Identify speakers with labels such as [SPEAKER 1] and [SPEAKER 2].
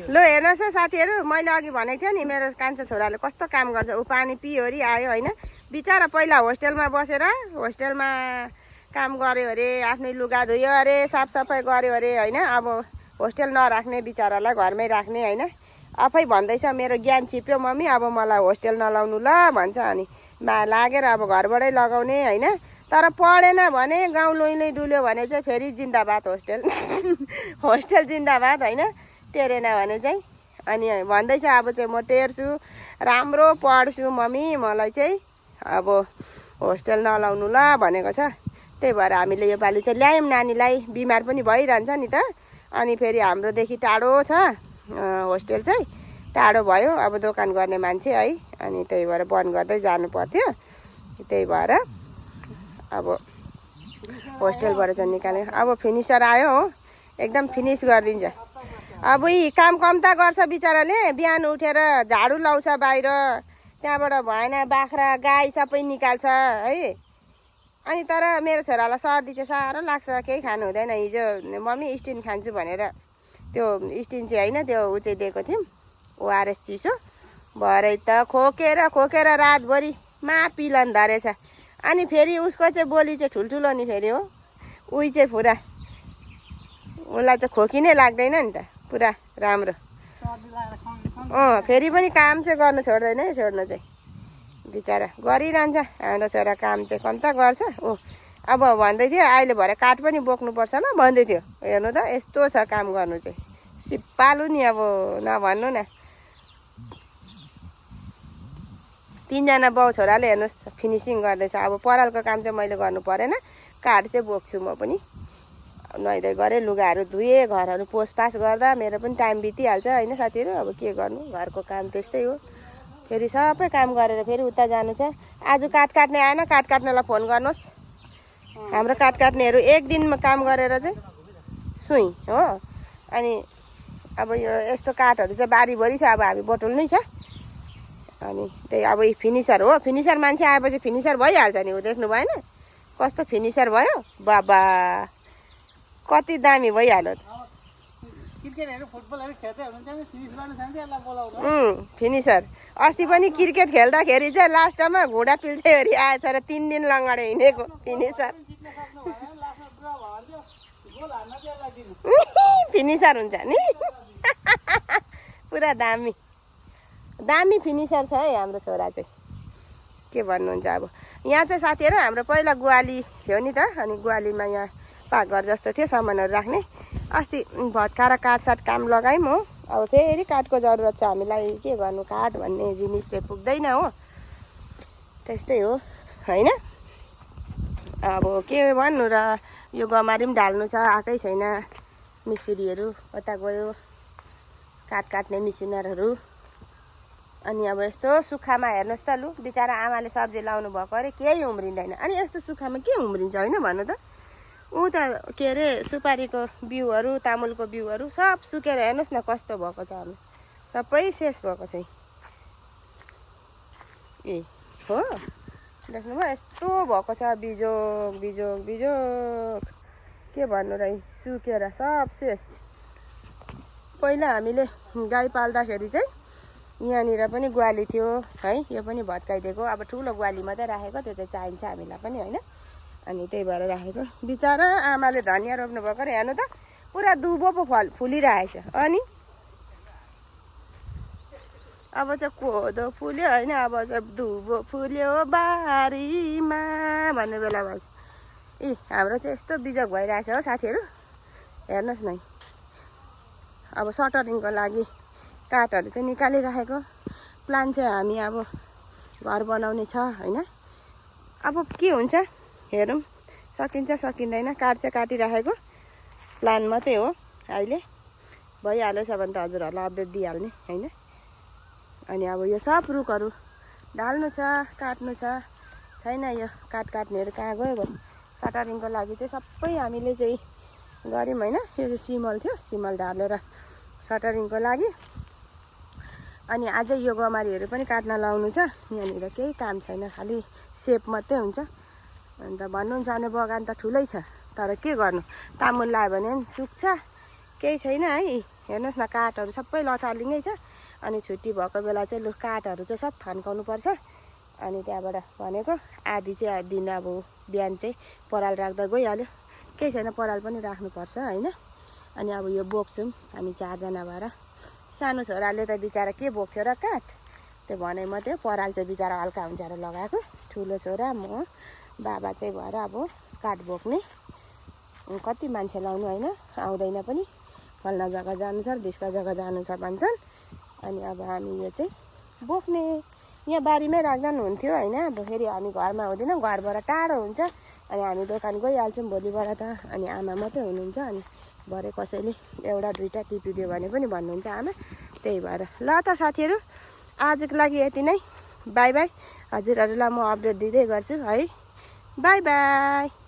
[SPEAKER 1] ल हेर्नुहोस् है साथीहरू, मैले अघि भनेको थिएँ नि मेरो कान्छा छोराले कस्तो काम गर्छ। ऊ पानी पियोरी आयो होइन, बिचरा पहिला होस्टेलमा बसेर होस्टेलमा काम गर्यो अरे, आफ्नै लुगा धुयो अरे, साफसफाइ गर्यो अरे होइन। अब होस्टेल नराख्ने बिचरालाई घरमै राख्ने होइन। आफै भन्दैछ मेरो ज्ञान छिप्यो मम्मी, अब मलाई होस्टेल नलाउनु ल भन्छ। अनि लागेर अब घरबाटै लगाउने होइन। तर पढेन भने गाउँ लुइँ डुल्यो भने चाहिँ फेरि जिन्दाबाद होस्टेल होस्टेल जिन्दाबाद होइन, टेरेन भने चाहिँ। अनि भन्दैछ अब चाहिँ म टेर्छु, राम्रो पढ्छु मम्मी, मलाई चाहिँ अब होस्टेल नलाउनु ल भनेको छ। त्यही भएर हामीले योपालि चाहिँ ल्यायौँ नानीलाई, बिमार पनि भइरहन्छ नि त। अनि फेरि हाम्रोदेखि टाढो छ होस्टेल चाहिँ, टाढो भयो। अब दोकान गर्ने मान्छे है, अनि त्यही भएर बन्द गर्दै जानु पर्थ्यो। त्यही भएर अब होस्टेलबाट चाहिँ निकाल्यो। अब फिनिसर आयो हो, एकदम फिनिस गरिदिन्छ। अब यी काम कम्ता गर्छ बिचराले, बिहान उठेर झाडु लाउँछ बाहिर, त्यहाँबाट भएन बाख्रा गाई सबै निकाल्छ है। अनि तर मेरो छोरालाई सर्दी चाहिँ साह्रो लाग्छ, केही खानु हुँदैन। हिजो मम्मी स्टिन खान्छु भनेर त्यो स्टिन चाहिँ होइन, त्यो ऊ चाहिँ दिएको थियौँ ओआरएस चिसो, भरे त खोकेर रातभरि पिलन धरेछ। अनि फेरि उसको चाहिँ बोली चाहिँ ठुल्ठुलो नि फेरि हो, उही चाहिँ पुरा उसलाई चाहिँ खोकी नै लाग्दैन नि त, पुरा राम्रो। फेरि पनि काम चाहिँ गर्नु छोड्दैन है, छोड्नु चाहिँ बिचरा गरिरहन्छ हाम्रो छोरा, काम चाहिँ कम्ता गर्छ। अब भन्दै थियो अहिले भरे काठ पनि बोक्नुपर्छ ल भन्दै थियो। हेर्नु त यस्तो छ काम गर्नु चाहिँ, सिपालु नि अब नभन्नु न। तीनजना बाउ छोराले हेर्नुहोस् फिनिसिङ गर्दैछ। अब परालको काम चाहिँ मैले गर्नु परेन, काठ चाहिँ बोक्छु म पनि। नुहाइधुवाइ गरेँ, लुगाहरू धुएँ, घरहरू पोसपास गर्दा मेरो पनि टाइम बितिहाल्छ होइन साथीहरू। अब के गर्नु, घरको काम त्यस्तै हो। फेरि सबै काम गरेर फेरि उता जानु छ। आज काठ काट्ने आएन, काठ काट्नेलाई फोन गर्नुहोस्। हाम्रो काठ काट्नेहरू एक दिनमा काम गरेर चाहिँ सुई हो। अनि अब यो यस्तो काठहरू चाहिँ बारीभरि छ, अब हामी बटुल्नै छ। अनि त्यही अब फिनिसर हो, फिनिसर मान्छे आएपछि फिनिसर भइहाल्छ नि। ऊ देख्नु भएन कस्तो फिनिसर भयो, बाबा कति दामी भइहाल्यो। फिनिसर अस्ति पनि क्रिकेट खेल्दाखेरि चाहिँ लास्टमा घुँडा पिल्छैवरी आएछ र 3 दिन लङ्गडे हिँडेको फिनिसर। फिनिसर हुन्छ नि पुरा दामी दामी फिनिसर छ है हाम्रो छोरा चाहिँ। के भन्नुहुन्छ अब यहाँ चाहिँ साथीहरू हाम्रो पहिला गुवाली थियो नि त। अनि गुवालीमा यहाँ पाकघर जस्तो थियो, सामानहरू राख्ने। अस्ति भत्काएर काठसाट काम लगायौँ हो। अब फेरि काठको जरुरत छ हामीलाई, के गर्नु, काठ भन्ने जिनिस चाहिँ पुग्दैन हो। त्यस्तै हो होइन। अब के भन्नु र, यो गमारी पनि ढाल्नु छ, आएकै छैन मिस्त्रीहरू, कता गयो काठ काट्ने मिसिनरहरू। अनि अब यस्तो सुक्खामा हेर्नुहोस् त, लु बिचरा आमाले सब्जी लाउनु भएको अरे केही उम्रिँदैन। अनि यस्तो सुक्खामा के उम्रिन्छ होइन भन्नु त। ऊ त के अरे सुपारीको बिउहरू, तामुलको बिउहरू सब सुकेर हेर्नुहोस् न कस्तो भएको छ, हामी सबै शेष भएको छ। ए हो देख्नुभयो यस्तो भएको छ, बिजोग बिजोग बिजोग के भन्नु र, सुकेर सब शेष। पहिला हामीले गाई पाल्दाखेरि चाहिँ यहाँनिर पनि ग्वाली थियो है, यो पनि भत्काइदिएको। अब ठुलो ग्वाली मात्रै राखेको, त्यो चाहिँ चाहिन्छ हामीलाई पनि होइन। अनि त्यही भएर राखेको। बिचरा आमाले धनियाँ रोप्नु भएको अरे, हेर्नु त पुरा दुबो पो फुलिरहेछ। अनि अब चाहिँ कोदो फुल्यो होइन, अब चाहिँ दुबो फुल्यो बारीमा भन्ने बेला भएछ। हाम्रो चाहिँ यस्तो बिजोग भइरहेछ हो साथीहरू, हेर्नुहोस् न। अब सटरिङको लागि काठहरू चाहिँ निकालिराखेको। प्लान चाहिँ हामी अब घर बनाउने छ होइन। अब के हुन्छ हेरौँ, सकिन्छ सकिँदैन। काठ चाहिँ काटिराखेको, प्लान मात्रै हो अहिले। भइहालेछ भने त हजुरहरूलाई अपडेट दिइहाल्ने होइन। अनि अब यो सब रुखहरू ढाल्नु छ, काट्नु छ, छैन यो काठ काट्नेहरू कहाँ गयो भयो। सटरिङको लागि चाहिँ सबै हामीले चाहिँ गऱ्यौँ होइन। यो चाहिँ सिमल थियो, सिमल ढालेर सटरिङको लागि। अनि अझै यो गमारीहरू पनि काट्न लाउनु छ। यहाँनिर केही काम छैन, खालि सेप मात्रै हुन्छ। अन्त भन्नुहुन्छ भने बगान त ठुलै छ, तर के गर्नु, तामुल लायो भने पनि सुक्छ, केही छैन है। हेर्नुहोस् न काठहरू सबै लथालिङ्गै छ। अनि छुट्टी भएको बेला चाहिँ लु काठहरू चाहिँ सब थन्काउनु पर्छ। अनि त्यहाँबाट भनेको आधी चाहिँ दिन अब बिहान चाहिँ पराल राख्दा गइहाल्यो, केही छैन पराल पनि राख्नुपर्छ होइन। अनि अब यो बोक्छौँ हामी 4 जना भएर। सानो छोराले त बिचारा के बोक्थ्यो र काठ, त्यो भने मात्रै पराल चाहिँ बिचारा हल्का हुन्छ र लगाएको। ठुलो छोरा म बाबा चाहिँ भएर अब काठ बोक्ने। कति मान्छे लाउनु होइन, आउँदैन पनि, फल्ना जग्गा जानु छ ढिस्का जग्गा जानु छ भन्छन्। अनि अब हामी यो चाहिँ बोक्ने यहाँ बारीमै राख्दा पनि हुन्थ्यो होइन। अब फेरि हामी घरमा हुँदैन, घरबाट टाढो हुन्छ। अनि हामी दोकान गइहाल्छौँ भोलिबाट त। अनि आमा मात्रै हुनुहुन्छ, अनि भरे कसैले एउटा दुईवटा टिपिदियो भने पनि भन्नुहुन्छ आमा। त्यही भएर ल त साथीहरू, आजको लागि यति नै। By by. हजुरहरूलाई म अपडेट दिँदै गर्छु है। By by.